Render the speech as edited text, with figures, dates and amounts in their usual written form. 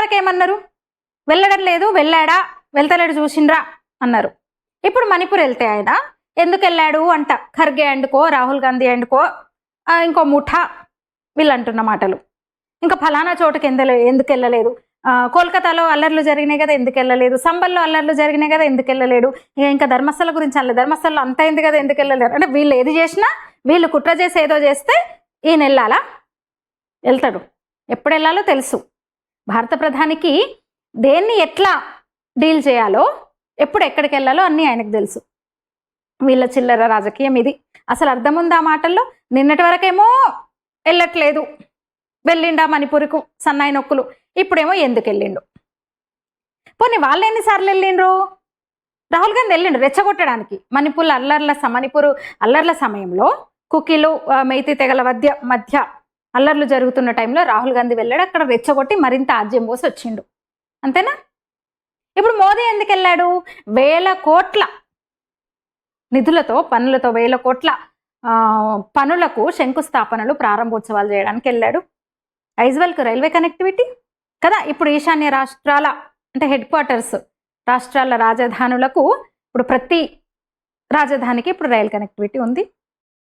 వరకు ఏమన్నారు? వెళ్ళడం లేదు, వెళ్ళాడా, వెళ్తలేడు చూసిండ్రా అన్నారు. ఇప్పుడు మణిపూర్ వెళ్తే ఆయన ఎందుకు వెళ్ళాడు అంట ఖర్గే అండ్కో, రాహుల్ గాంధీ అండ్కో, ఇంకో ముఠా వీళ్ళు అంటున్న మాటలు. ఇంకా ఫలానా చోటుకి ఎందుకు వెళ్ళలేదు, కోల్కతాలో అల్లర్లు జరిగినాయి కదా ఎందుకు వెళ్ళలేదు, సంబల్లో అల్లర్లు జరిగినాయి కదా ఎందుకు వెళ్ళలేడు, ఇంకా ధర్మస్థల గురించి అల్ల ధర్మస్థలలో అంత అయింది కదా ఎందుకు వెళ్ళలేరు. అంటే వీళ్ళు ఏది చేసినా, వీళ్ళు కుట్ర చేసి ఏదో చేస్తే ఈయన వెళ్ళాలా? వెళ్తాడు. ఎప్పుడు వెళ్ళాలో తెలుసు. భారత ప్రధానికి దేన్ని ఎట్లా డీల్ చేయాలో, ఎప్పుడు ఎక్కడికి వెళ్ళాలో అన్నీ ఆయనకు తెలుసు. వీళ్ళ చిల్లర రాజకీయం ఇది. అసలు అర్థం ఉందా మాటల్లో? నిన్నటి వరకేమో వెళ్ళట్లేదు, వెళ్ళిండా మణిపూర్కు సన్నాయి నొక్కులు, ఇప్పుడేమో ఎందుకు వెళ్ళిండు. పోనీ వాళ్ళు ఎన్నిసార్లు వెళ్ళిండ్రు? రాహుల్ గాంధీ వెళ్ళిండు రెచ్చగొట్టడానికి. మణిపూర్ అల్లర్ల సమయంలో కుకీలు మైతి తెగల మధ్య అల్లర్లు జరుగుతున్న టైంలో రాహుల్ గాంధీ వెళ్ళాడు, అక్కడ రెచ్చగొట్టి మరింత ఆజ్యం పోసి వచ్చిండు. అంతేనా? ఇప్పుడు మోదీ ఎందుకు వెళ్ళాడు? 1000 కోట్ల నిధులతో, పనులతో 1000 కోట్ల పనులకు శంకుస్థాపనలు, ప్రారంభోత్సవాలు చేయడానికి వెళ్ళాడు. ఐజ్వల్కు రైల్వే కనెక్టివిటీ కదా. ఇప్పుడు ఈశాన్య రాష్ట్రాల అంటే హెడ్ క్వార్టర్స్, రాష్ట్రాల రాజధానులకు ఇప్పుడు ప్రతి రాజధానికి ఇప్పుడు రైల్ కనెక్టివిటీ ఉంది.